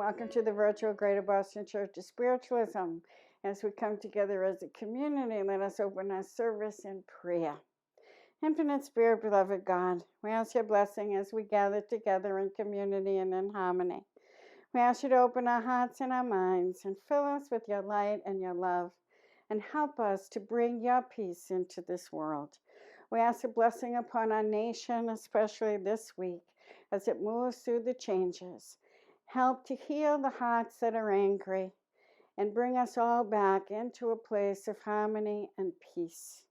welcome to the virtual Greater Boston Church of Spiritualism. As we come together as a community, let us open our service in prayer. Infinite Spirit, beloved God, we ask your blessing as we gather together in community and in harmony. We ask you to open our hearts and our minds and fill us with your light and your love, and help us to bring your peace into this world. We ask a blessing upon our nation, especially this week, as it moves through the changes. Help to heal the hearts that are angry and bring us all back into a place of harmony and peace.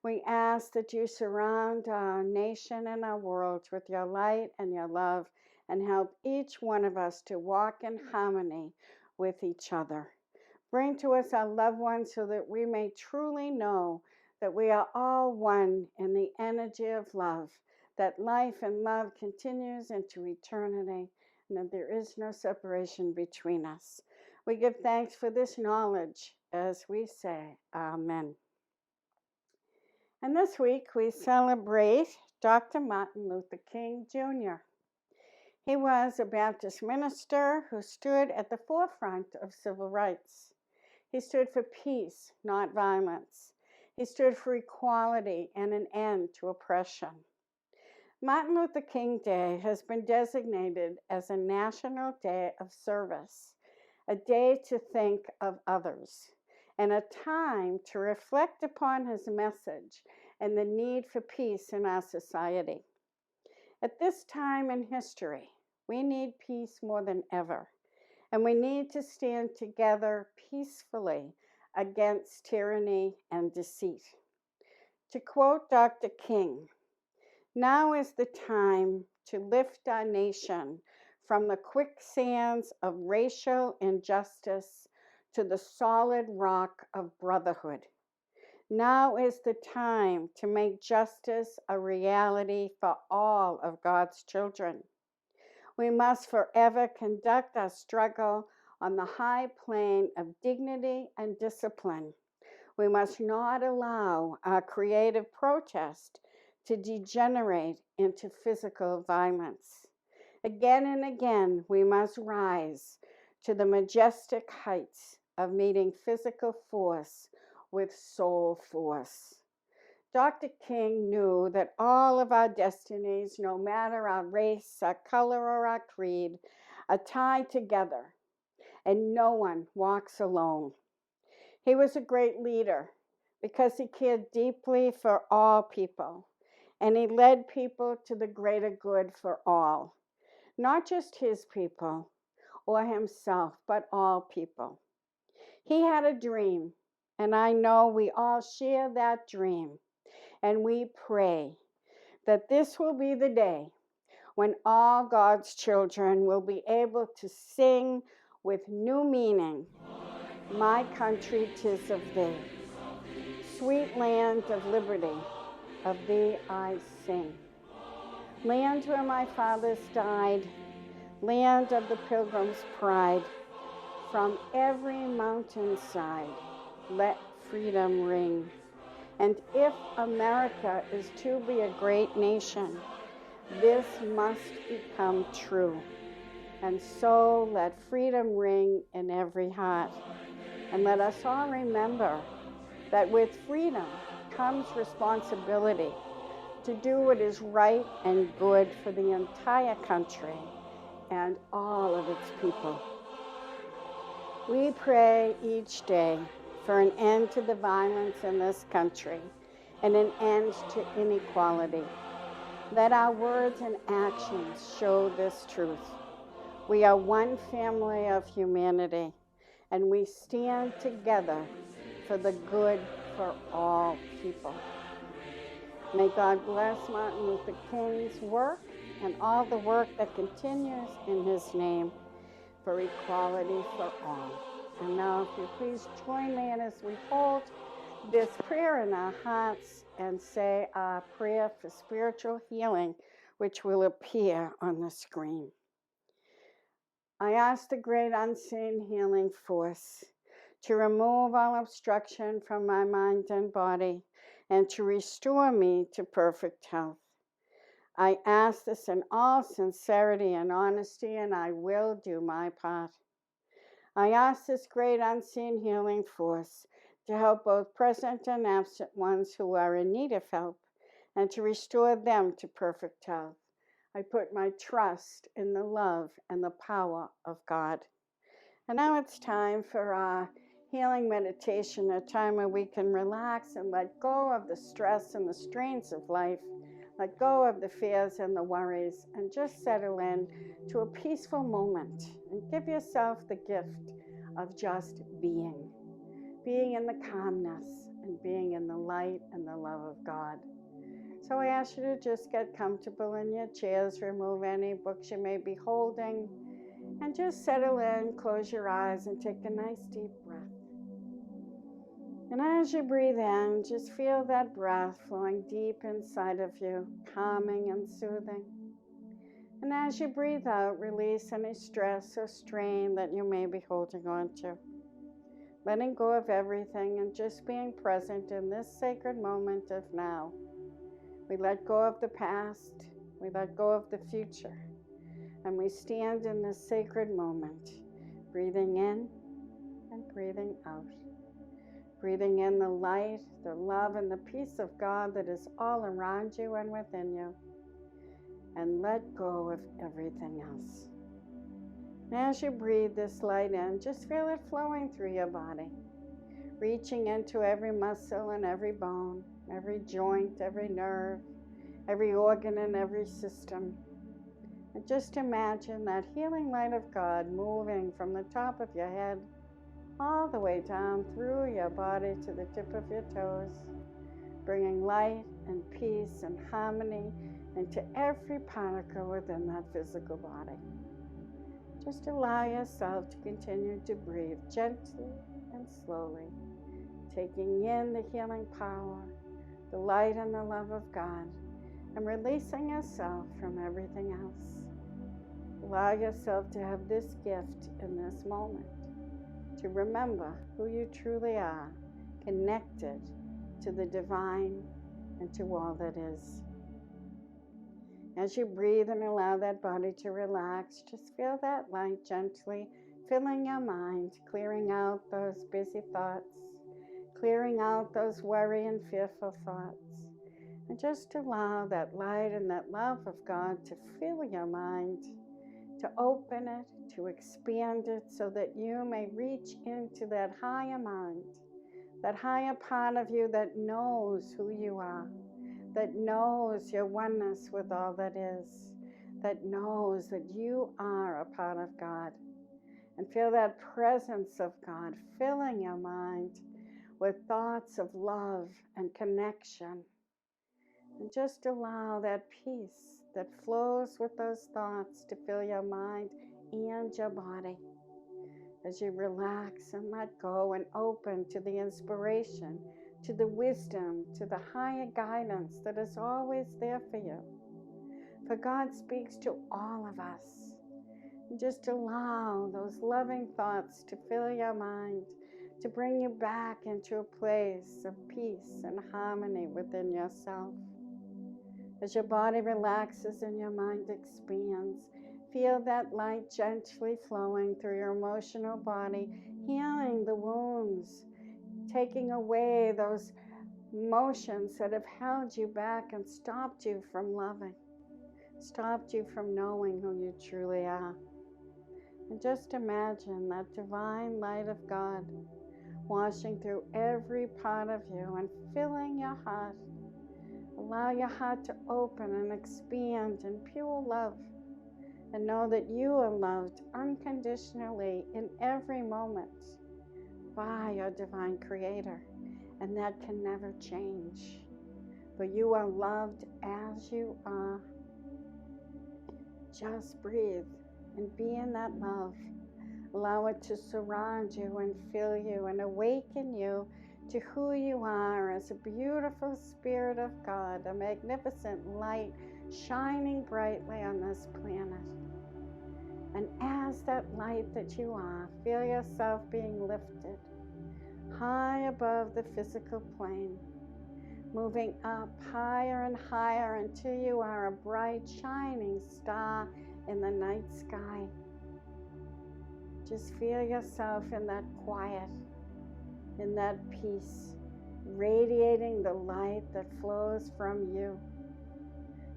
We ask that you surround our nation and our world with your light and your love, and help each one of us to walk in harmony with each other. Bring to us our loved ones so that we may truly know that we are all one in the energy of love, that life and love continues into eternity, and that there is no separation between us. We give thanks for this knowledge as we say, Amen. And this week we celebrate Dr. Martin Luther King Jr. He was a Baptist minister who stood at the forefront of civil rights. He stood for peace, not violence. He stood for equality and an end to oppression. Martin Luther King Day has been designated as a National Day of Service, a day to think of others, and a time to reflect upon his message and the need for peace in our society. At this time in history, we need peace more than ever, and we need to stand together peacefully against tyranny and deceit. To quote Dr. King, "Now is the time to lift our nation from the quicksands of racial injustice to the solid rock of brotherhood. Now is the time to make justice a reality for all of God's children. We must forever conduct our struggle on the high plane of dignity and discipline. We must not allow our creative protest to degenerate into physical violence. Again and again, we must rise to the majestic heights of meeting physical force with soul force." Dr. King knew that all of our destinies, no matter our race, our color, or our creed, are tied together, and no one walks alone. He was a great leader because he cared deeply for all people, and he led people to the greater good for all, not just his people or himself, but all people. He had a dream, and I know we all share that dream, and we pray that this will be the day when all God's children will be able to sing with new meaning, "My country 'tis of thee, sweet land of liberty, of thee I sing. Land where my fathers died, land of the pilgrim's pride, from every mountainside let freedom ring. And if America is to be a great nation, this must become true. And so let freedom ring in every heart. And let us all remember that with freedom comes responsibility to do what is right and good for the entire country and all of its people." We pray each day for an end to the violence in this country and an end to inequality. Let our words and actions show this truth. We are one family of humanity, and we stand together for the good for all people. May God bless Martin Luther King's work and all the work that continues in his name for equality for all. And now, if you please join me as we hold this prayer in our hearts and say our prayer for spiritual healing, which will appear on the screen. I ask the great unseen healing force to remove all obstruction from my mind and body and to restore me to perfect health. I ask this in all sincerity and honesty, and I will do my part. I ask this great unseen healing force to help both present and absent ones who are in need of help and to restore them to perfect health. I put my trust in the love and the power of God. And now it's time for our healing meditation, a time where we can relax and let go of the stress and the strains of life, let go of the fears and the worries, and just settle in to a peaceful moment and give yourself the gift of just being in the calmness and being in the light and the love of God. So I ask you to just get comfortable in your chairs, remove any books you may be holding, and just settle in, close your eyes, and take a nice deep breath. And as you breathe in, just feel that breath flowing deep inside of you, calming and soothing. And as you breathe out, release any stress or strain that you may be holding on to. Letting go of everything and just being present in this sacred moment of now. We let go of the past, we let go of the future, and we stand in this sacred moment, breathing in and breathing out. Breathing in the light, the love, and the peace of God that is all around you and within you. And let go of everything else. And as you breathe this light in, just feel it flowing through your body, reaching into every muscle and every bone, every joint, every nerve, every organ and every system. And just imagine that healing light of God moving from the top of your head all the way down through your body to the tip of your toes, bringing light and peace and harmony into every particle within that physical body. Just allow yourself to continue to breathe gently and slowly, taking in the healing power, the light and the love of God, and releasing yourself from everything else. Allow yourself to have this gift in this moment, to remember who you truly are, connected to the divine and to all that is. As you breathe and allow that body to relax, just feel that light gently filling your mind, clearing out those busy thoughts, clearing out those worry and fearful thoughts. And just allow that light and that love of God to fill your mind, to open it, to expand it, so that you may reach into that higher mind, that higher part of you that knows who you are, that knows your oneness with all that is, that knows that you are a part of God. And feel that presence of God filling your mind with thoughts of love and connection. And just allow that peace that flows with those thoughts to fill your mind and your body as you relax and let go and open to the inspiration, to the wisdom, to the higher guidance that is always there for you. For God speaks to all of us. And just allow those loving thoughts to fill your mind, to bring you back into a place of peace and harmony within yourself. As your body relaxes and your mind expands, feel that light gently flowing through your emotional body, healing the wounds, taking away those emotions that have held you back and stopped you from loving, stopped you from knowing who you truly are. And just imagine that divine light of God washing through every part of you and filling your heart. Allow your heart to open and expand in pure love, and know that you are loved unconditionally in every moment by your divine Creator, and that can never change. But you are loved as you are. Just breathe and be in that love. Allow it to surround you and fill you and awaken you to who you are as a beautiful Spirit of God, a magnificent light shining brightly on this planet. And as that light that you are, feel yourself being lifted high above the physical plane, moving up higher and higher until you are a bright, shining star in the night sky. Just feel yourself in that quiet, in that peace, radiating the light that flows from you.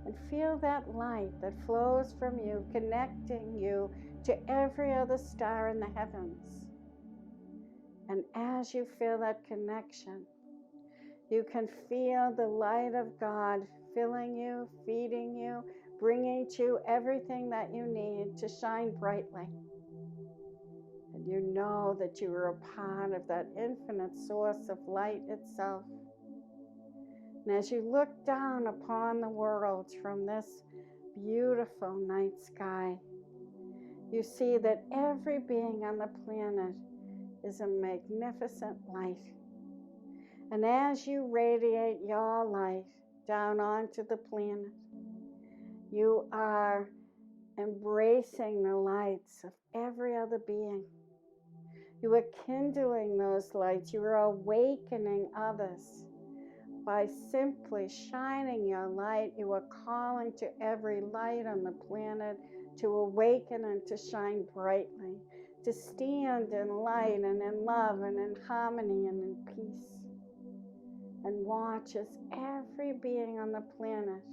And feel that light that flows from you, connecting you to every other star in the heavens. And as you feel that connection, you can feel the light of God filling you, feeding you, bringing to you everything that you need to shine brightly. And you know that you are a part of that infinite source of light itself. And as you look down upon the world from this beautiful night sky, you see that every being on the planet is a magnificent light. And as you radiate your light down onto the planet, you are embracing the lights of every other being. You are kindling those lights. You are awakening others. By simply shining your light, you are calling to every light on the planet to awaken and to shine brightly, to stand in light and in love and in harmony and in peace. And watch as every being on the planet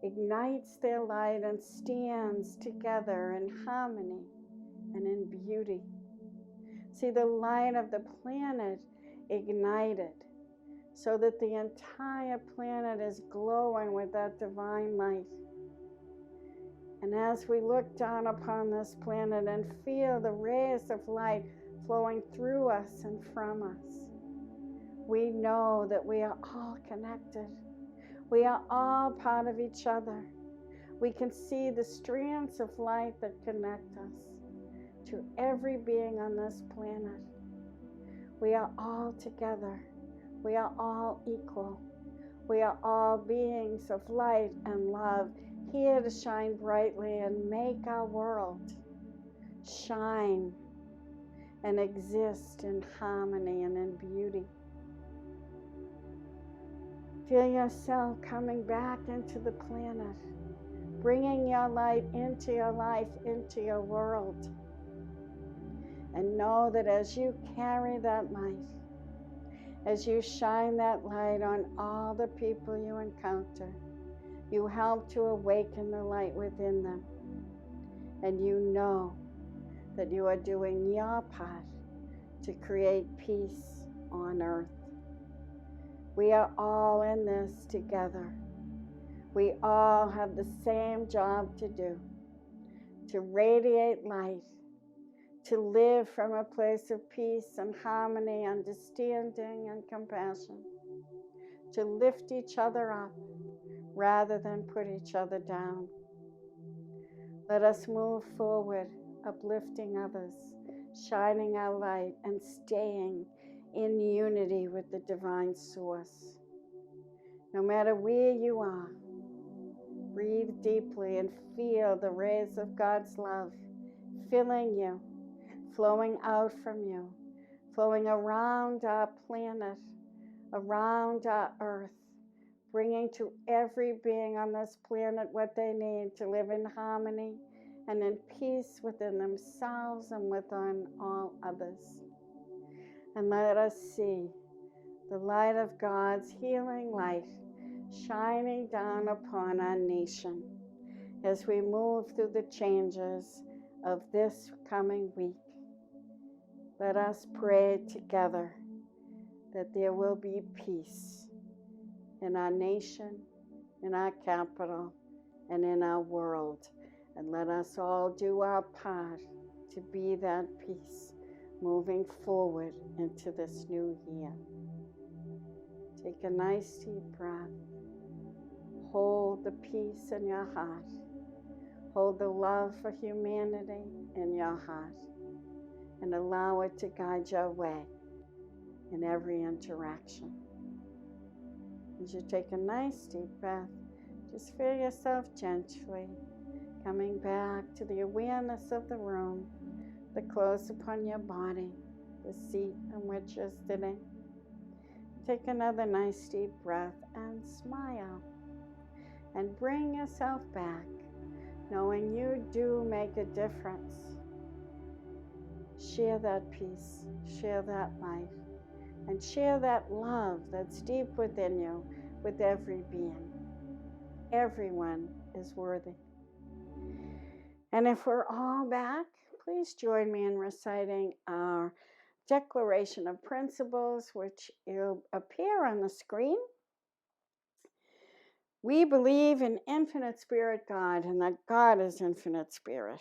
ignites their light and stands together in harmony and in beauty. See the light of the planet ignited so that the entire planet is glowing with that divine light. And as we look down upon this planet and feel the rays of light flowing through us and from us, we know that we are all connected. We are all part of each other. We can see the strands of light that connect us to every being on this planet. We are all together. We are all equal. We are all beings of light and love, here to shine brightly and make our world shine and exist in harmony and in beauty. Feel yourself coming back into the planet, bringing your light into your life, into your world. And know that as you carry that light, as you shine that light on all the people you encounter, you help to awaken the light within them. And you know that you are doing your part to create peace on earth. We are all in this together. We all have the same job to do, to radiate light, to live from a place of peace and harmony, understanding and compassion, to lift each other up rather than put each other down. Let us move forward, uplifting others, shining our light, and staying in unity with the divine source. No matter where you are, breathe deeply and feel the rays of God's love filling you, flowing out from you, flowing around our planet, around our earth, bringing to every being on this planet what they need to live in harmony and in peace within themselves and within all others. And let us see the light of God's healing light shining down upon our nation as we move through the changes of this coming week. Let us pray together that there will be peace in our nation, in our capital, and in our world. And let us all do our part to be that peace moving forward into this new year. Take a nice deep breath. Hold the peace in your heart. Hold the love for humanity in your heart. And allow it to guide your way in every interaction. As you take a nice deep breath, just feel yourself gently coming back to the awareness of the room, the clothes upon your body, the seat on which you're sitting. Take another nice deep breath and smile. And bring yourself back, knowing you do make a difference. Share that peace, share that life, and share that love that's deep within you with every being. Everyone is worthy. And if we're all back, please join me in reciting our Declaration of Principles, which will appear on the screen. We believe in infinite spirit God and that God is infinite spirit.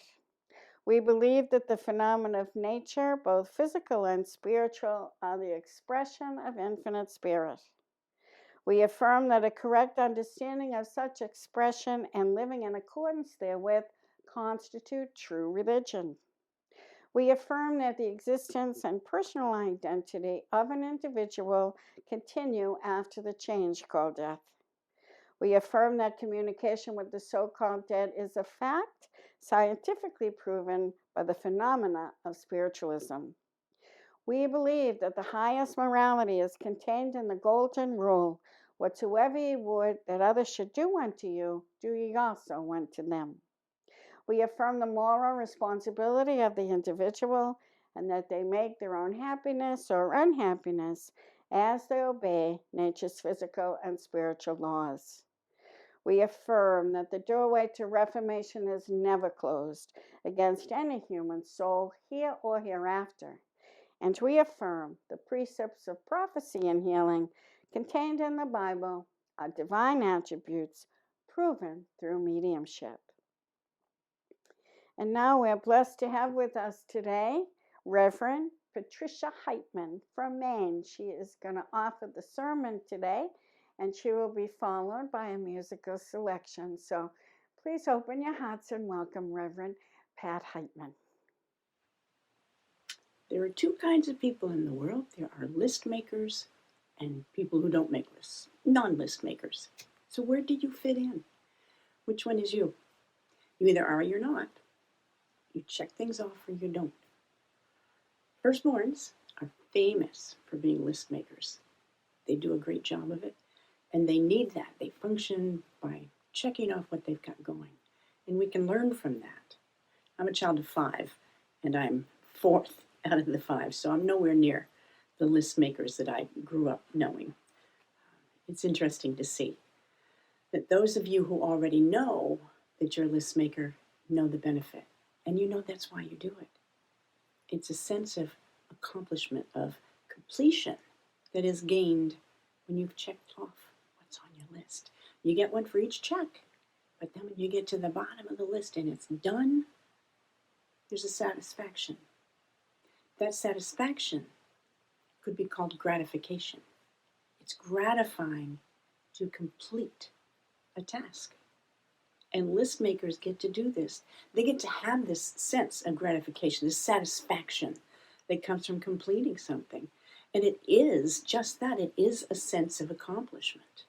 We believe that the phenomena of nature, both physical and spiritual, are the expression of infinite spirit. We affirm that a correct understanding of such expression and living in accordance therewith constitute true religion. We affirm that the existence and personal identity of an individual continue after the change called death. We affirm that communication with the so-called dead is a fact, scientifically proven by the phenomena of spiritualism. We believe that the highest morality is contained in the golden rule, whatsoever ye would that others should do unto you, do ye also unto them. We affirm the moral responsibility of the individual and that they make their own happiness or unhappiness as they obey nature's physical and spiritual laws. We affirm that the doorway to reformation is never closed against any human soul here or hereafter. And we affirm the precepts of prophecy and healing contained in the Bible are divine attributes proven through mediumship. And now we're blessed to have with us today Reverend Patricia Heitmann from Maine. She is going to offer the sermon today, and she will be followed by a musical selection. So please open your hearts and welcome Reverend Pat Heitmann. There are two kinds of people in the world. There are list makers and people who don't make lists, non-list makers. So where do you fit in? Which one is you? You either are or you're not. You check things off or you don't. Firstborns are famous for being list makers. They do a great job of it, and they need that. They function by checking off what they've got going, and we can learn from that. I'm a child of 5, and I'm 4th out of the 5, so I'm nowhere near the list makers that I grew up knowing. It's interesting to see that those of you who already know that you're a list maker know the benefit, and you know that's why you do it. It's a sense of accomplishment, of completion that is gained when you've checked off what's on your list. You get one for each check, but then when you get to the bottom of the list and it's done, there's a satisfaction. That satisfaction could be called gratification. It's gratifying to complete a task. And list makers get to do this. They get to have this sense of gratification, this satisfaction that comes from completing something. And it is just that. It is a sense of accomplishment.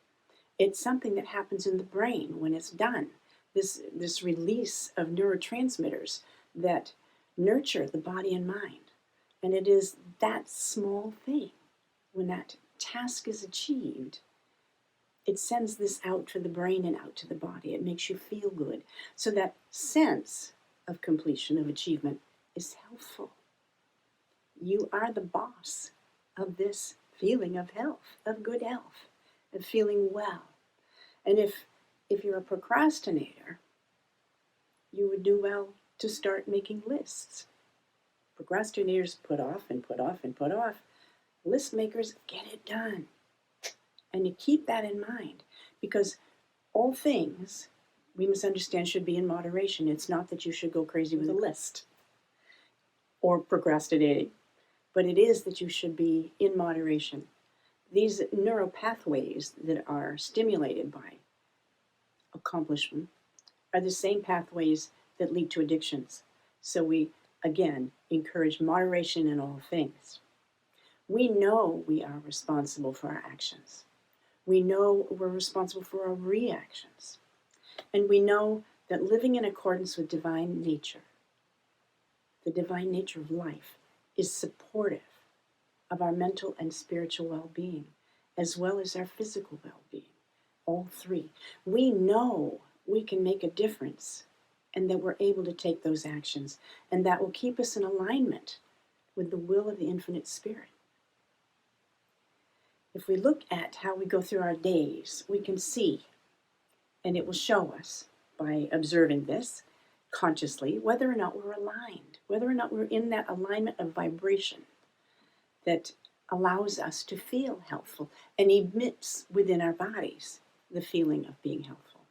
It's something that happens in the brain when it's done. This release of neurotransmitters that nurture the body and mind. And it is that small thing, when that task is achieved, it sends this out to the brain and out to the body. It makes you feel good. So that sense of completion, of achievement, is helpful. You are the boss of this feeling of health, of good health, of feeling well. And if you're a procrastinator, you would do well to start making lists. Procrastinators put off and put off and put off. List makers get it done. And you keep that in mind, because all things we must understand should be in moderation. It's not that you should go crazy with a list or procrastinating, but it is that you should be in moderation. These neural pathways that are stimulated by accomplishment are the same pathways that lead to addictions. So we, again, encourage moderation in all things. We know we are responsible for our actions. We know we're responsible for our reactions. And we know that living in accordance with divine nature, the divine nature of life, is supportive of our mental and spiritual well-being. as well as our physical well-being. All three. We know we can make a difference and that we're able to take those actions, and that will keep us in alignment with the will of the infinite spirit. If we look at how we go through our days, we can see, and it will show us by observing this consciously, whether or not we're aligned, whether or not we're in that alignment of vibration that allows us to feel healthful and emits within our bodies the feeling of being healthful.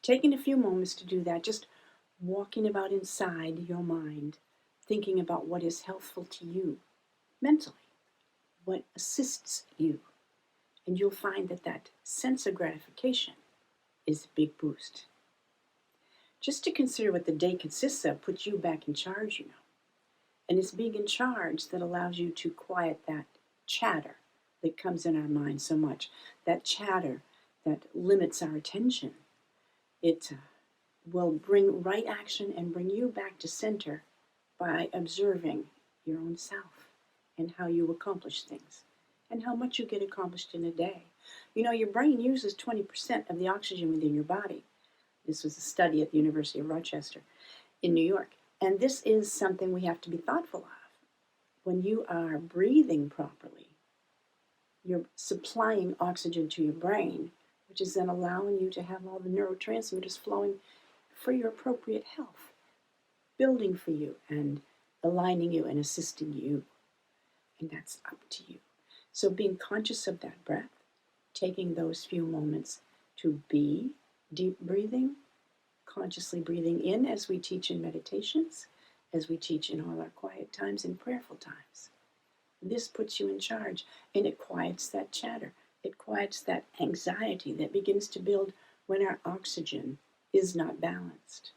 Taking a few moments to do that, just walking about inside your mind, thinking about what is healthful to you mentally, what assists you, and you'll find that that sense of gratification is a big boost. Just to consider what the day consists of puts you back in charge, you know. And it's being in charge that allows you to quiet that chatter that comes in our mind so much, that chatter that limits our attention. It will bring right action and bring you back to center by observing your own self and how you accomplish things and how much you get accomplished in a day. You know, your brain uses 20% of the oxygen within your body. This was a study at the University of Rochester in New York. And this is something we have to be thoughtful of. When you are breathing properly, you're supplying oxygen to your brain, which is then allowing you to have all the neurotransmitters flowing for your appropriate health, building for you and aligning you and assisting you. And that's up to you. So being conscious of that breath, taking those few moments to be deep breathing, consciously breathing in as we teach in meditations, as we teach in all our quiet times and prayerful times. This puts you in charge, and it quiets that chatter. It quiets that anxiety that begins to build when our oxygen is not balanced.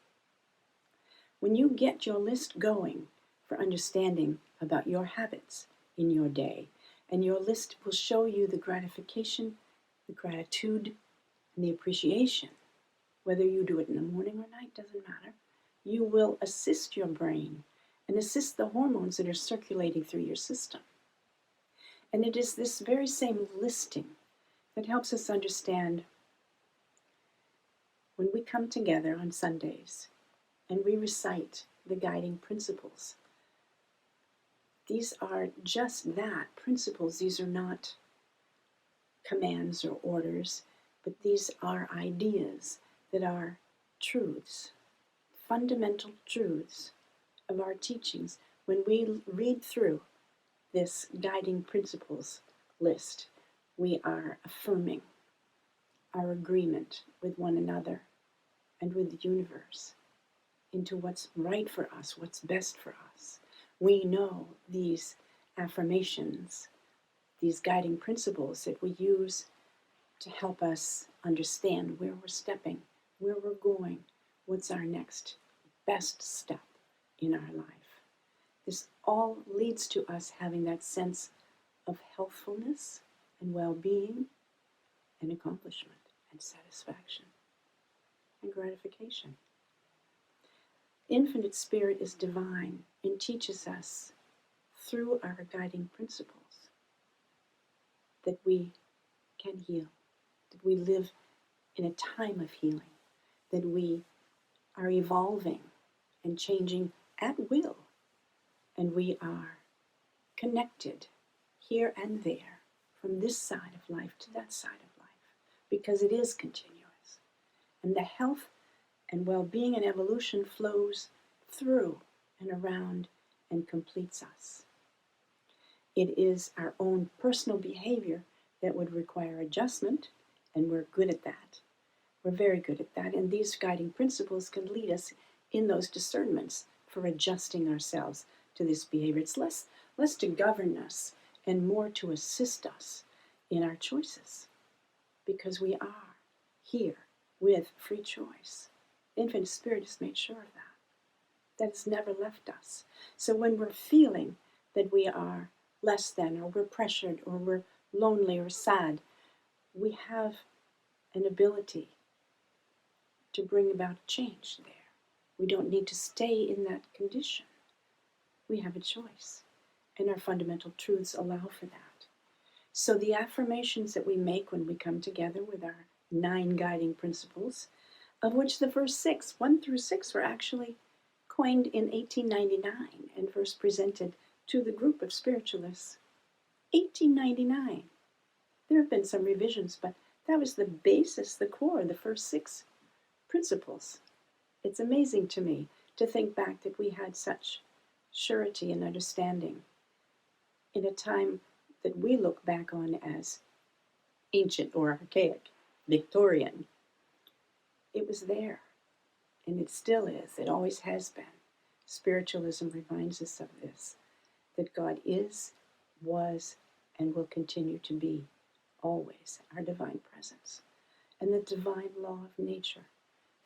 When you get your list going for understanding about your habits in your day, and your list will show you the gratification, the gratitude, and the appreciation. Whether you do it in the morning or night, doesn't matter. You will assist your brain and assist the hormones that are circulating through your system. And it is this very same listing that helps us understand when we come together on Sundays and we recite the guiding principles. These are just that, principles. These are not commands or orders, but these are ideas that are truths, fundamental truths of our teachings. When we read through this guiding principles list, we are affirming our agreement with one another and with the universe into what's right for us, what's best for us. We know these affirmations, these guiding principles that we use to help us understand where we're stepping, where we're going, what's our next best step in our life. This all leads to us having that sense of healthfulness and well-being and accomplishment and satisfaction and gratification. Infinite Spirit is divine and teaches us through our guiding principles that we can heal, that we live in a time of healing, that we are evolving and changing at will, and we are connected here and there from this side of life to that side of life, because it is continuous. And the health and well-being and evolution flows through and around and completes us. It is our own personal behavior that would require adjustment, and we're good at that. We're very good at that, and these guiding principles can lead us in those discernments for adjusting ourselves to this behavior. It's less to govern us and more to assist us in our choices, because we are here with free choice. Infinite Spirit has made sure of that. That has never left us. So when we're feeling that we are less than, or we're pressured, or we're lonely or sad, we have an ability to bring about change there. We don't need to stay in that condition. We have a choice, and our fundamental truths allow for that. So the affirmations that we make when we come together with our 9 guiding principles, of which the first 6, 1 through 6, were actually coined in 1899 and first presented to the group of spiritualists. 1899. There have been some revisions, but that was the basis, the core, the first 6 principles. It's amazing to me to think back that we had such surety and understanding in a time that we look back on as ancient or archaic, Victorian. It was there, and it still is. It always has been. Spiritualism reminds us of this, that God is, was, and will continue to be always our divine presence. And the divine law of nature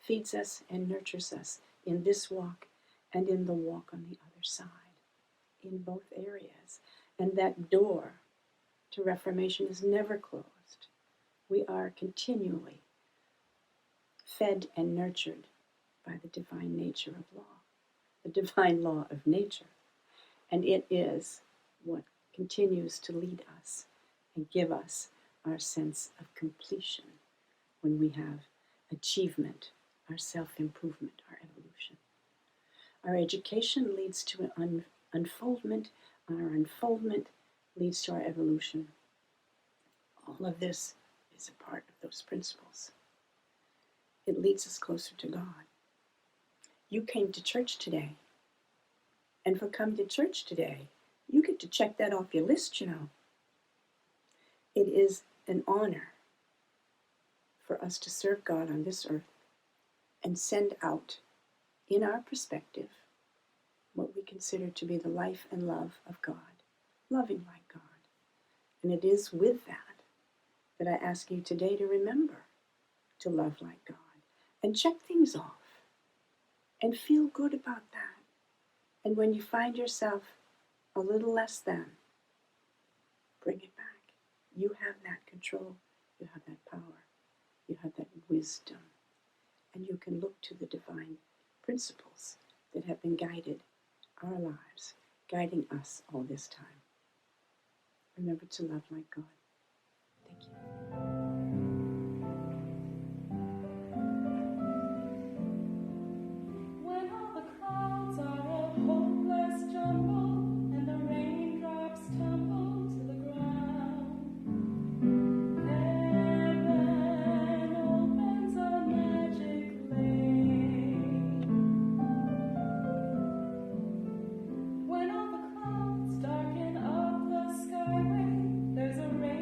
feeds us and nurtures us in this walk and in the walk on the other side, in both areas. And that door to reformation is never closed. We are continually fed and nurtured by the divine nature of law, the divine law of nature. And it is what continues to lead us and give us our sense of completion when we have achievement, our self-improvement, our evolution. Our education leads to an unfoldment, and our unfoldment leads to our evolution. All of this is a part of those principles. It leads us closer to God. You came to church today, and for coming to church today, you get to check that off your list, you know. It is an honor for us to serve God on this earth and send out, in our perspective, what we consider to be the life and love of God, loving like God. And it is with that that I ask you today to remember to love like God and check things off and feel good about that. And when you find yourself a little less than, bring it back. You have that control, you have that power, you have that wisdom, and you can look to the divine principles that have been guided our lives, guiding us all this time. Remember to love like God. Thank you. When all the clouds are a hopeless jumble and the raindrops tumble to the ground, heaven opens a magic lane. When all the clouds darken up the skyway, there's a rainbow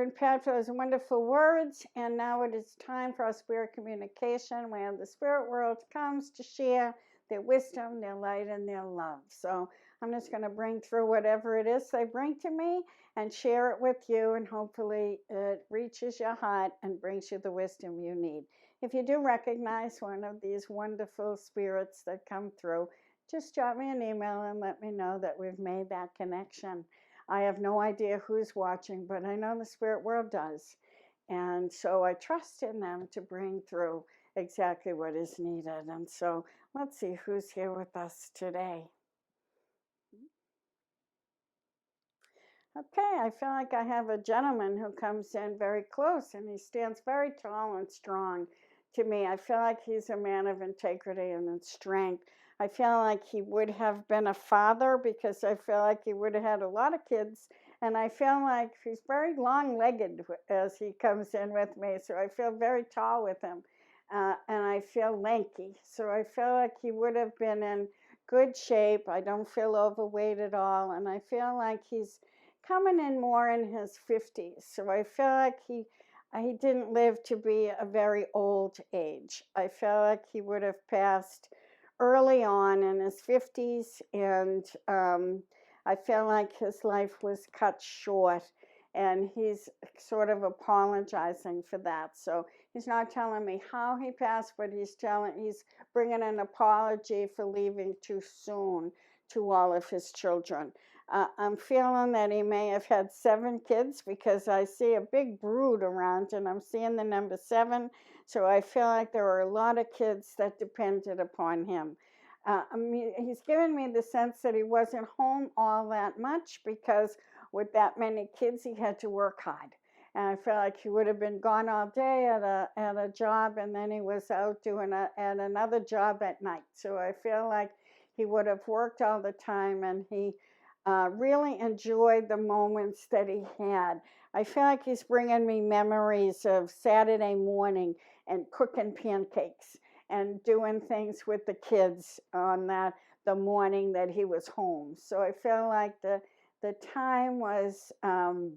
and Pat for those wonderful words. And now it is time for our spirit communication, where the spirit world comes to share their wisdom, their light, and their love. So I'm just going to bring through whatever it is they bring to me and share it with you, and hopefully it reaches your heart and brings you the wisdom you need. If you do recognize one of these wonderful spirits that come through, just drop me an email and let me know that we've made that connection. I have no idea who's watching, but I know the spirit world does. And so I trust in them to bring through exactly what is needed. And so let's see who's here with us today. Okay, I feel like I have a gentleman who comes in very close, and he stands very tall and strong to me. I feel like he's a man of integrity and strength. I feel like he would have been a father, because I feel like he would have had a lot of kids. And I feel like he's very long-legged as he comes in with me. So I feel very tall with him. And I feel lanky. So I feel like he would have been in good shape. I don't feel overweight at all. And I feel like he's coming in more in his 50s. So I feel like he didn't live to be a very old age. I feel like he would have passed early on in his 50s, and I feel like his life was cut short, and he's sort of apologizing for that. So he's not telling me how he passed, but he's bringing an apology for leaving too soon to all of his children. I'm feeling that he may have had 7 kids, because I see a big brood around, and I'm seeing the number 7. So I feel like there were a lot of kids that depended upon him. He's given me the sense that he wasn't home all that much, because with that many kids, he had to work hard. And I feel like he would have been gone all day at a job, and then he was out doing at another job at night. So I feel like he would have worked all the time, and he really enjoyed the moments that he had. I feel like he's bringing me memories of Saturday morning and cooking pancakes and doing things with the kids on the morning that he was home. So I feel like the time was the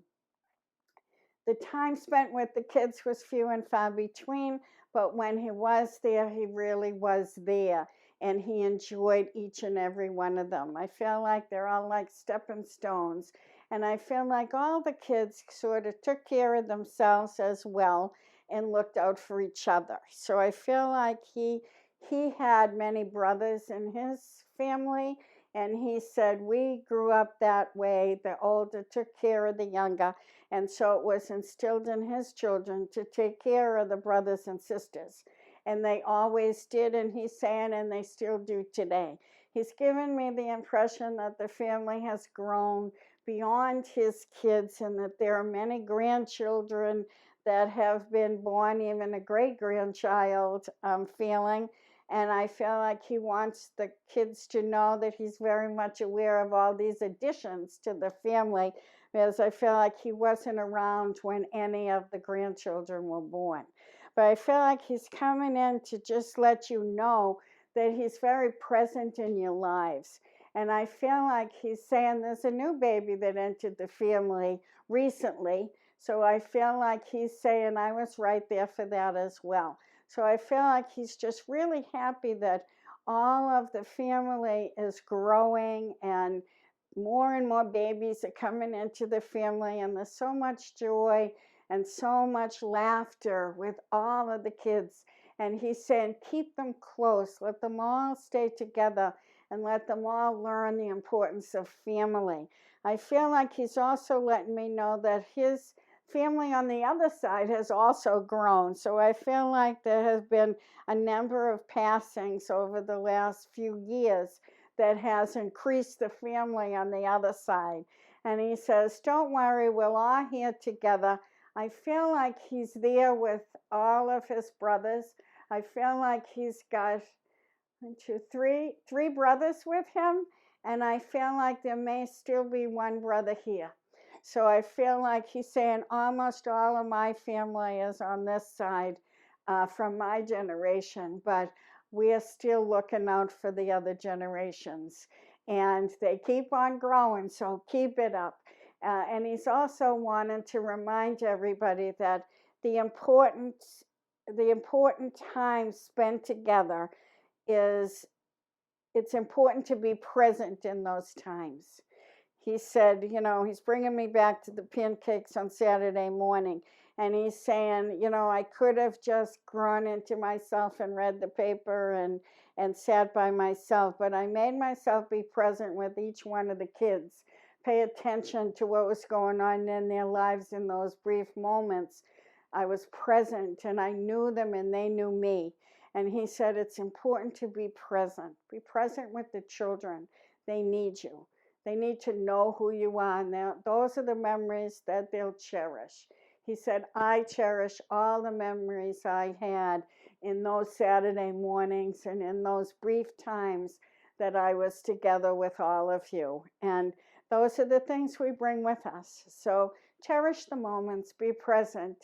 time spent with the kids was few and far between, but when he was there, he really was there, and he enjoyed each and every one of them. I feel like they're all like stepping stones, and I feel like all the kids sort of took care of themselves as well and looked out for each other. So I feel like he had many brothers in his family, and he said, we grew up that way. The older took care of the younger, and so it was instilled in his children to take care of the brothers and sisters. And they always did, and he's saying, and they still do today. He's given me the impression that the family has grown beyond his kids, and that there are many grandchildren that have been born, even a great-grandchild, I'm feeling. And I feel like he wants the kids to know that he's very much aware of all these additions to the family, because I feel like he wasn't around when any of the grandchildren were born. But I feel like he's coming in to just let you know that he's very present in your lives. And I feel like he's saying there's a new baby that entered the family recently. So I feel like he's saying I was right there for that as well. So I feel like he's just really happy that all of the family is growing, and more babies are coming into the family, and there's so much joy and so much laughter with all of the kids. And he's saying, keep them close, let them all stay together, and let them all learn the importance of family. I feel like he's also letting me know that his family on the other side has also grown. So I feel like there has been a number of passings over the last few years that has increased the family on the other side. And he says, don't worry, we're all here together. I feel like he's there with all of his brothers. I feel like he's got 1, 2, 3 brothers with him, and I feel like there may still be one brother here. So I feel like he's saying almost all of my family is on this side from my generation, but we're still looking out for the other generations. And they keep on growing, so keep it up. And he's also wanted to remind everybody that the important time spent together is, it's important to be present in those times. He said, he's bringing me back to the pancakes on Saturday morning. And he's saying, I could have just grown into myself and read the paper and sat by myself, but I made myself be present with each one of the kids, pay attention to what was going on in their lives in those brief moments. I was present and I knew them and they knew me. And he said, it's important to be present. Be present with the children. They need you. They need to know who you are. And those are the memories that they'll cherish. He said, I cherish all the memories I had in those Saturday mornings and in those brief times that I was together with all of you. And those are the things we bring with us. So cherish the moments, be present,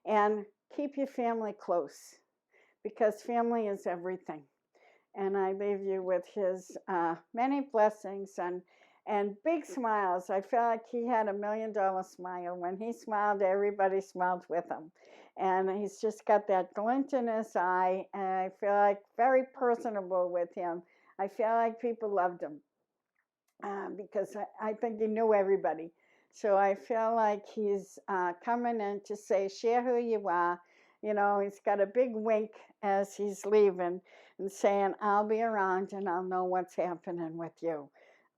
and keep your family close, because family is everything. And I leave you with his many blessings and big smiles. I felt like he had $1 million smile. When he smiled, everybody smiled with him. And he's just got that glint in his eye, and I feel like very personable with him. I feel like people loved him because I think he knew everybody. So I feel like he's coming in to say, share who you are. He's got a big wink as he's leaving and saying, I'll be around and I'll know what's happening with you.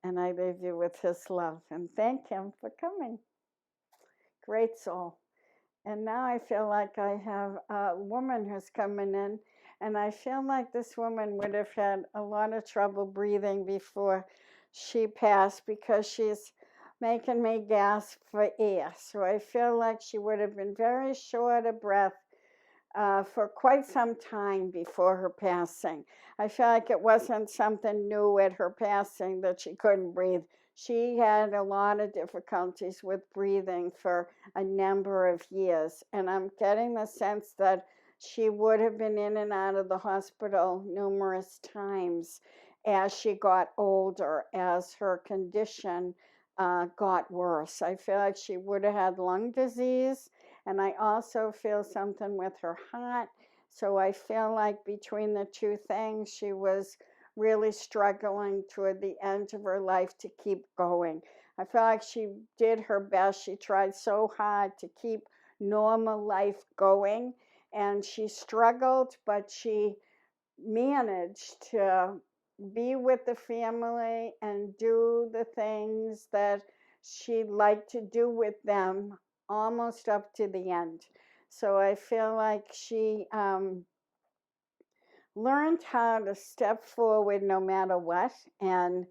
And I leave you with his love and thank him for coming. Great soul. And now I feel like I have a woman who's coming in, and I feel like this woman would have had a lot of trouble breathing before she passed because she's making me gasp for air. So I feel like she would have been very short of breath for quite some time before her passing. I feel like it wasn't something new at her passing that she couldn't breathe. She had a lot of difficulties with breathing for a number of years, and I'm getting the sense that she would have been in and out of the hospital numerous times as she got older, as her condition got worse. I feel like she would have had lung disease, and I also feel something with her heart. So I feel like between the two things, she was really struggling toward the end of her life to keep going. I feel like she did her best. She tried so hard to keep normal life going, and she struggled, but she managed to be with the family and do the things that she liked to do with them almost up to the end. So I feel like she learned how to step forward no matter what, and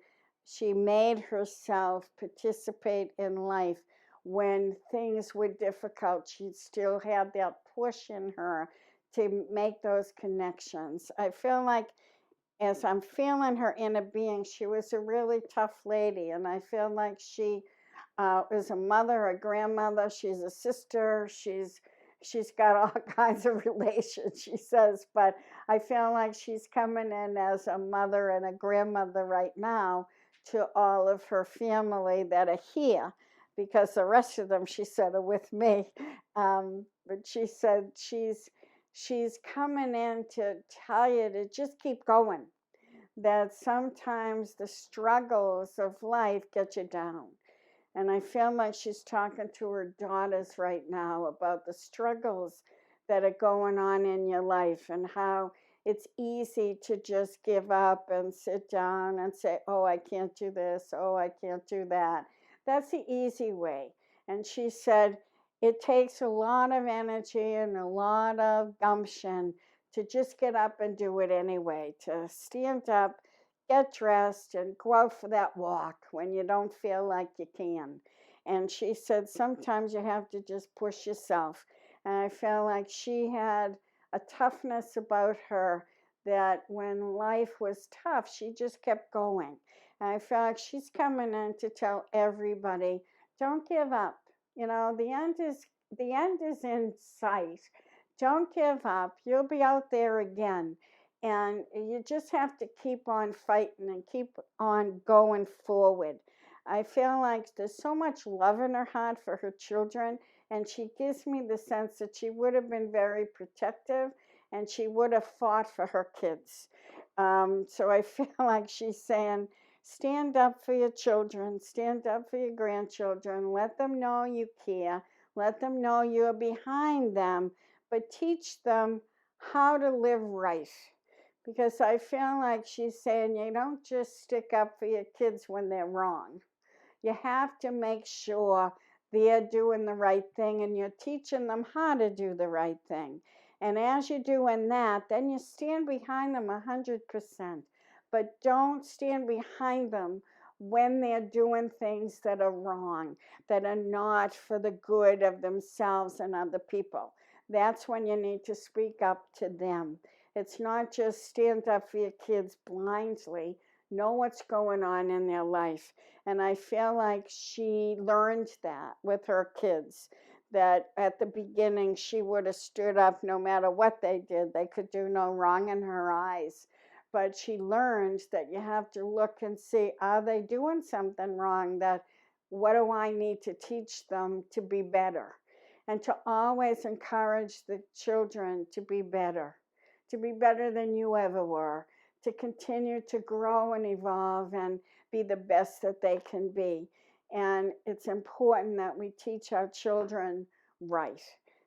she made herself participate in life when things were difficult. She still had that push in her to make those connections. I feel like as I'm feeling her inner being, she was a really tough lady, and I feel like she is a mother, a grandmother, she's a sister, she's got all kinds of relations, she says, but I feel like she's coming in as a mother and a grandmother right now to all of her family that are here, because the rest of them, she said, are with me. But she said she's coming in to tell you to just keep going, that sometimes the struggles of life get you down. And I feel like she's talking to her daughters right now about the struggles that are going on in your life and how it's easy to just give up and sit down and say, oh, I can't do this, oh, I can't do that. That's the easy way. And she said, it takes a lot of energy and a lot of gumption to just get up and do it anyway, to stand up, get dressed, and go out for that walk when you don't feel like you can. And she said, sometimes you have to just push yourself. And I felt like she had a toughness about her that when life was tough, she just kept going. And I felt like she's coming in to tell everybody, don't give up. The end is in sight. Don't give up. You'll be out there again. And you just have to keep on fighting and keep on going forward. I feel like there's so much love in her heart for her children, and she gives me the sense that she would have been very protective and she would have fought for her kids. So I feel like she's saying, stand up for your children, stand up for your grandchildren, let them know you care, let them know you're behind them, but teach them how to live right. Because I feel like she's saying you don't just stick up for your kids when they're wrong. You have to make sure they're doing the right thing and you're teaching them how to do the right thing. And as you're doing that, then you stand behind them 100%. But don't stand behind them when they're doing things that are wrong, that are not for the good of themselves and other people. That's when you need to speak up to them. It's not just stand up for your kids blindly. Know what's going on in their life. And I feel like she learned that with her kids, that at the beginning she would have stood up no matter what they did. They could do no wrong in her eyes. But she learned that you have to look and see, are they doing something wrong? That what do I need to teach them to be better? And to always encourage the children to be better than you ever were, to continue to grow and evolve and be the best that they can be. And it's important that we teach our children right.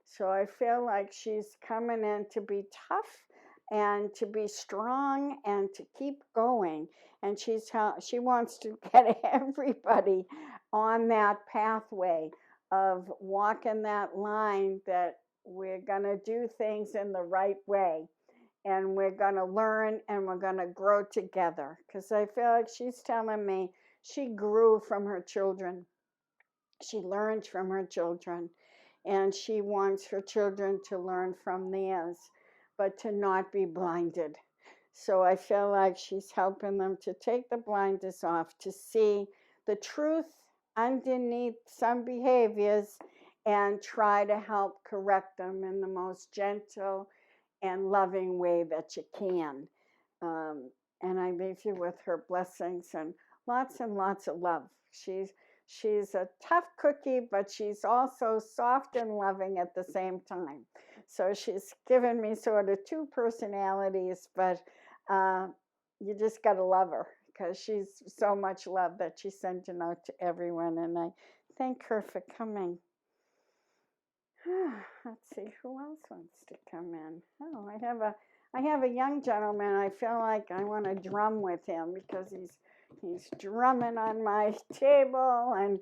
So I feel like she's coming in to be tough and to be strong and to keep going. And she wants to get everybody on that pathway of walking that line that we're going to do things in the right way and we're going to learn and we're going to grow together. Because I feel like she's telling me she grew from her children. She learned from her children, and she wants her children to learn from theirs, but to not be blinded. So I feel like she's helping them to take the blinders off, to see the truth underneath some behaviors and try to help correct them in the most gentle and loving way that you can. And I leave you with her blessings and lots of love. She's a tough cookie, but she's also soft and loving at the same time. So she's given me sort of two personalities, but you just got to love her because she's so much love that she sent a note to everyone. And I thank her for coming. Let's see, who else wants to come in? Oh, I have a young gentleman. I feel like I want to drum with him because he's drumming on my table, and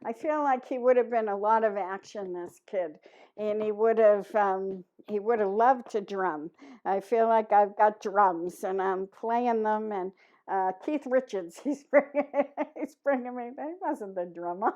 I feel like he would have been a lot of action, this kid, and he would have loved to drum. I feel like I've got drums and I'm playing them, and Keith Richards, he's bringing me. He wasn't the drummer.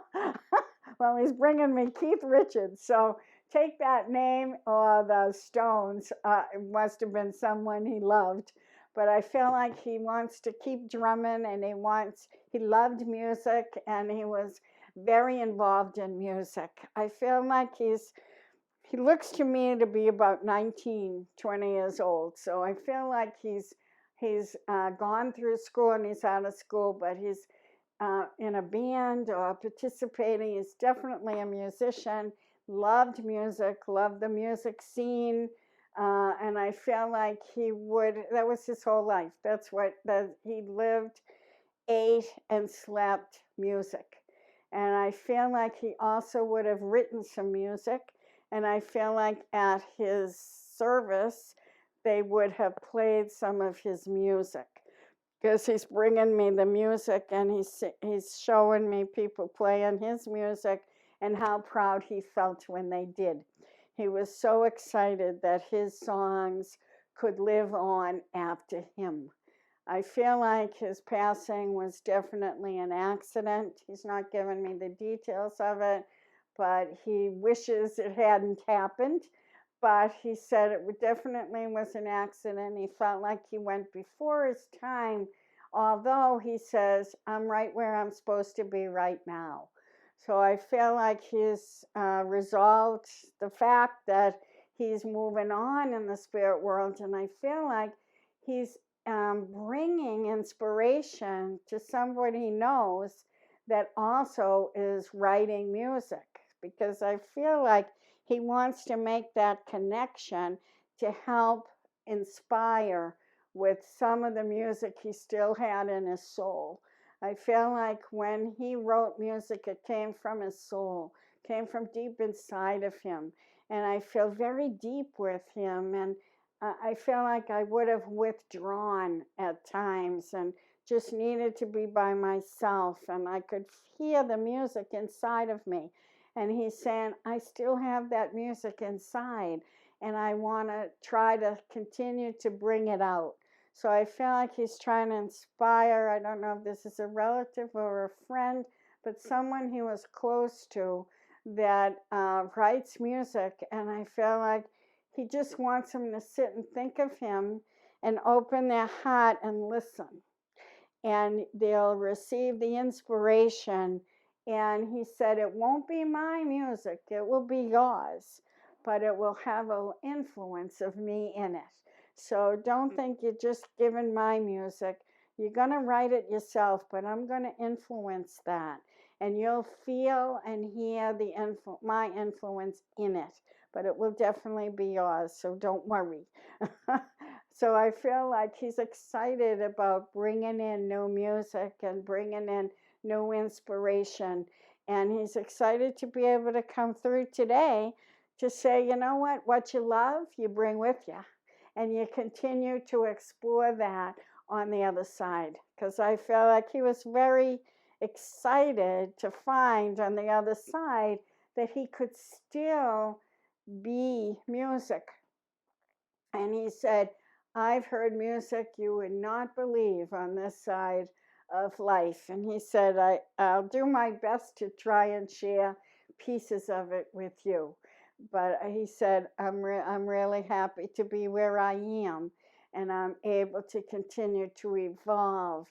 Well, he's bringing me Keith Richards. So take that name or the Stones. It must have been someone he loved. But I feel like he wants to keep drumming, and he loved music, and he was very involved in music. I feel like he looks to me to be about 19, 20 years old. So I feel like he's gone through school and he's out of school, but he's in a band or participating. He's definitely a musician, loved music, loved the music scene. And I feel like that was his whole life. He lived, ate, and slept music. And I feel like he also would have written some music. And I feel like at his service, they would have played some of his music. Because he's bringing me the music and he's showing me people playing his music and how proud he felt when they did. He was so excited that his songs could live on after him. I feel like his passing was definitely an accident. He's not giving me the details of it, but he wishes it hadn't happened. But he said it definitely was an accident. He felt like he went before his time, although he says, I'm right where I'm supposed to be right now. So I feel like he's resolved the fact that he's moving on in the spirit world, and I feel like he's bringing inspiration to somebody he knows that also is writing music, because I feel like he wants to make that connection to help inspire with some of the music he still had in his soul. I feel like when he wrote music, it came from his soul, came from deep inside of him. And I feel very deep with him. And I feel like I would have withdrawn at times and just needed to be by myself. And I could hear the music inside of me. And he's saying, I still have that music inside, and I want to try to continue to bring it out. So I feel like he's trying to inspire, I don't know if this is a relative or a friend, but someone he was close to that writes music. And I feel like he just wants them to sit and think of him and open their heart and listen. And they'll receive the inspiration. And he said, it won't be my music, it will be yours, but it will have an influence of me in it. So don't think you're just giving my music. You're going to write it yourself, but I'm going to influence that. And you'll feel and hear my influence in it, but it will definitely be yours, so don't worry. So I feel like he's excited about bringing in new music and bringing in new inspiration. And he's excited to be able to come through today to say, you know what you love, you bring with you. And you continue to explore that on the other side. Because I feel like he was very excited to find on the other side that he could still be music. And he said, I've heard music you would not believe on this side of life. And he said, I'll do my best to try and share pieces of it with you. But he said, I'm really happy to be where I am, and I'm able to continue to evolve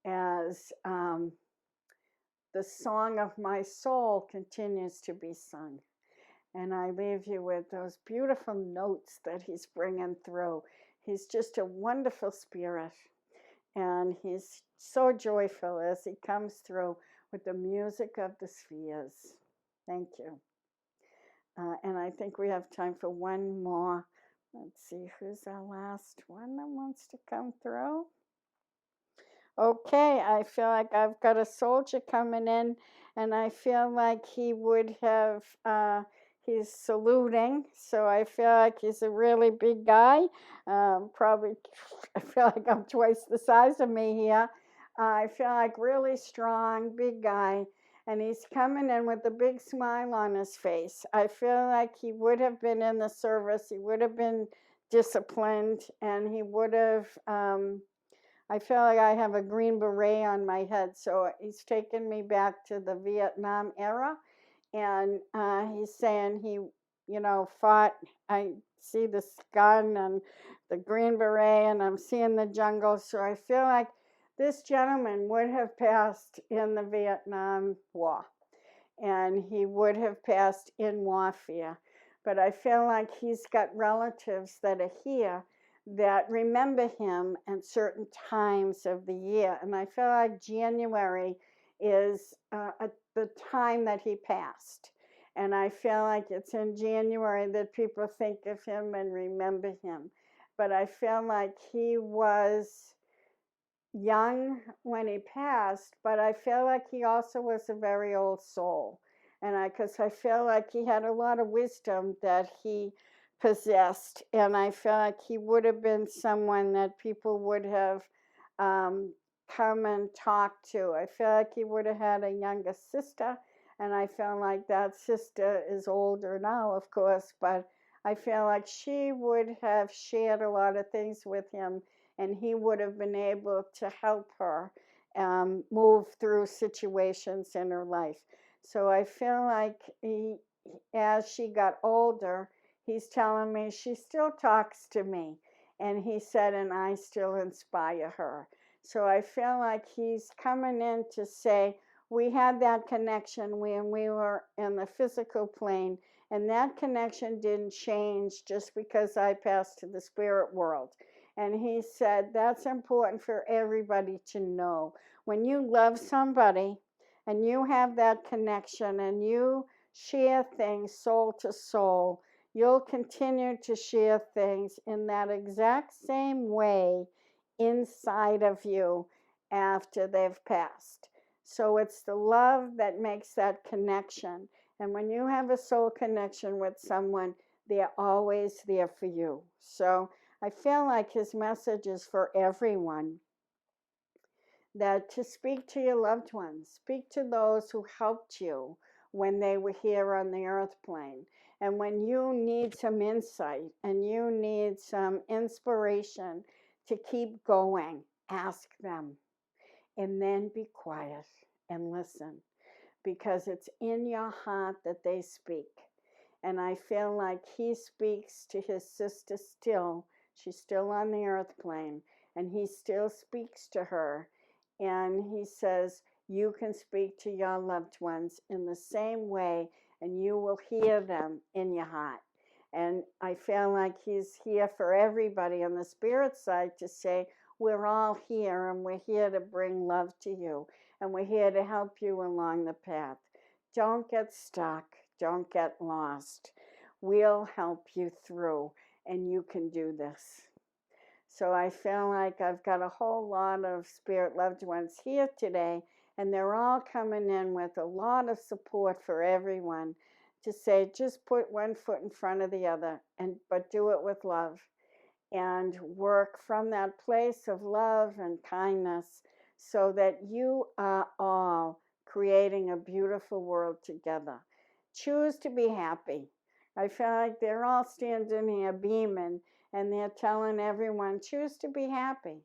as the song of my soul continues to be sung. And I leave you with those beautiful notes that he's bringing through. He's just a wonderful spirit. And he's so joyful as he comes through with the music of the spheres. Thank you. And I think we have time for one more. Let's see, who's our last one that wants to come through? Okay, I feel like I've got a soldier coming in, and I feel like he would have, he's saluting, so I feel like he's a really big guy. Probably, I feel like I'm twice the size of me here. I feel like really strong, big guy, and he's coming in with a big smile on his face. I feel like he would have been in the service, he would have been disciplined, and he would have, I feel like I have a green beret on my head, so he's taken me back to the Vietnam era, and he's saying he, fought. I see this gun and the green beret, and I'm seeing the jungle, so I feel like this gentleman would have passed in the Vietnam War, and he would have passed in warfare. But I feel like he's got relatives that are here that remember him at certain times of the year. And I feel like January is the time that he passed. And I feel like it's in January that people think of him and remember him. But I feel like he was young when he passed, but I feel like he also was a very old soul. And because I feel like he had a lot of wisdom that he possessed, and I feel like he would have been someone that people would have come and talked to. I feel like he would have had a younger sister, and I feel like that sister is older now, of course, but I feel like she would have shared a lot of things with him, and he would have been able to help her move through situations in her life. So I feel like as she got older, he's telling me she still talks to me. And he said, and I still inspire her. So I feel like he's coming in to say, we had that connection when we were in the physical plane, and that connection didn't change just because I passed to the spirit world. And he said, that's important for everybody to know. When you love somebody and you have that connection and you share things soul to soul, you'll continue to share things in that exact same way inside of you after they've passed. So it's the love that makes that connection. And when you have a soul connection with someone, they're always there for you. So I feel like his message is for everyone, that to speak to your loved ones, speak to those who helped you when they were here on the earth plane. And when you need some insight and you need some inspiration to keep going, ask them. And then be quiet and listen, because it's in your heart that they speak. And I feel like he speaks to his sister still. She's still on the earth plane, and he still speaks to her. And he says, you can speak to your loved ones in the same way, and you will hear them in your heart. And I feel like he's here for everybody on the spirit side to say, we're all here, and we're here to bring love to you, and we're here to help you along the path. Don't get stuck. Don't get lost. We'll help you through, and you can do this. So I feel like I've got a whole lot of spirit loved ones here today, and they're all coming in with a lot of support for everyone to say, just put one foot in front of the other, but do it with love, and work from that place of love and kindness so that you are all creating a beautiful world together. Choose to be happy. I feel like they're all standing here beaming, and they're telling everyone, choose to be happy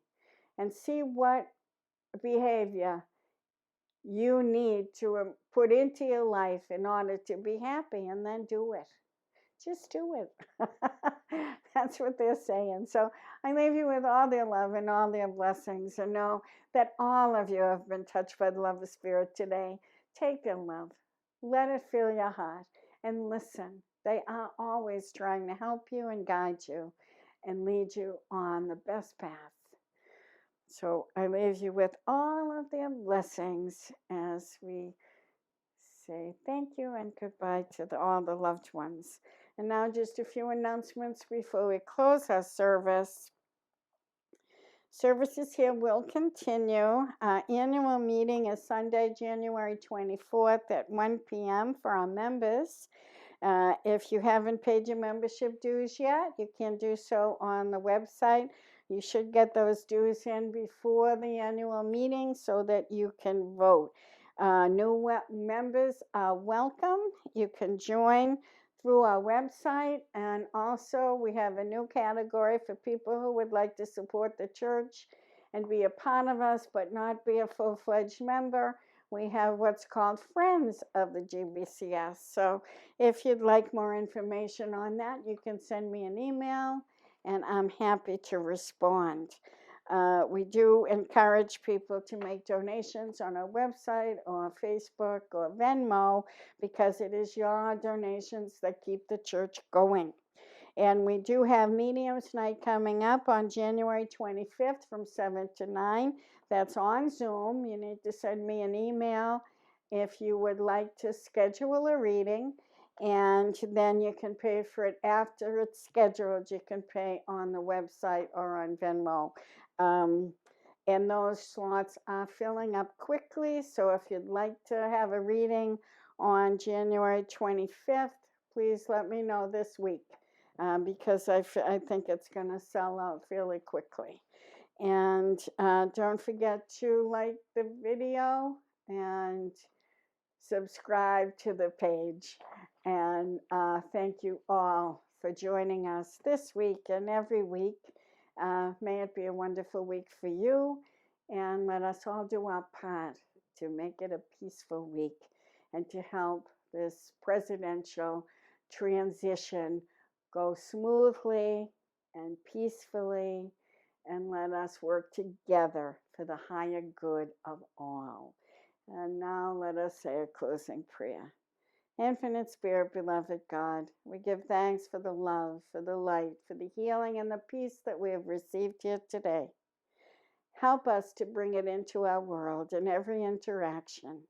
and see what behavior you need to put into your life in order to be happy, and then do it. Just do it. That's what they're saying. So I leave you with all their love and all their blessings, and know that all of you have been touched by the love of the Spirit today. Take their love. Let it fill your heart, and listen. They are always trying to help you and guide you and lead you on the best path. So I leave you with all of their blessings as we say thank you and goodbye to all the loved ones. And now just a few announcements before we close our service. Services here will continue. Our annual meeting is Sunday, January 24th at 1 p.m. for our members. If you haven't paid your membership dues yet, you can do so on the website. You should get those dues in before the annual meeting so that you can vote. New members are welcome. You can join through our website, and also we have a new category for people who would like to support the church and be a part of us but not be a full-fledged member. We have what's called Friends of the GBCS. So if you'd like more information on that, you can send me an email, and I'm happy to respond. We do encourage people to make donations on our website or Facebook or Venmo, because it is your donations that keep the church going. And we do have Mediums Night coming up on January 25th from 7 to 9. That's on Zoom. You need to send me an email if you would like to schedule a reading, and then you can pay for it after it's scheduled. You can pay on the website or on Venmo. And those slots are filling up quickly, so if you'd like to have a reading on January 25th, please let me know this week, because I think it's going to sell out fairly quickly. And don't forget to like the video and subscribe to the page. And thank you all for joining us this week and every week. May it be a wonderful week for you, and let us all do our part to make it a peaceful week and to help this presidential transition go smoothly and peacefully, and let us work together for the higher good of all. And now let us say a closing prayer. Infinite Spirit, beloved God, we give thanks for the love, for the light, for the healing and the peace that we have received here today. Help us to bring it into our world in every interaction.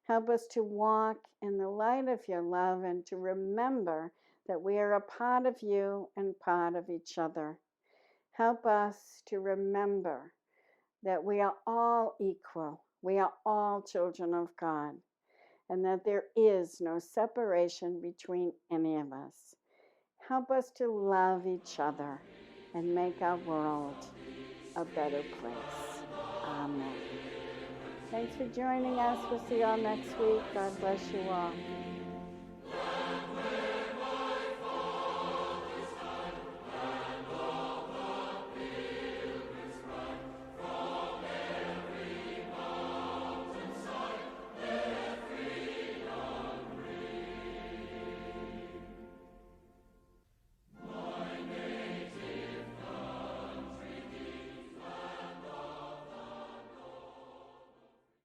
Help us to walk in the light of your love and to remember that we are a part of you and part of each other. Help us to remember that we are all equal. We are all children of God, and that there is no separation between any of us. Help us to love each other and make our world a better place. Amen. Thanks for joining us. We'll see you all next week. God bless you all.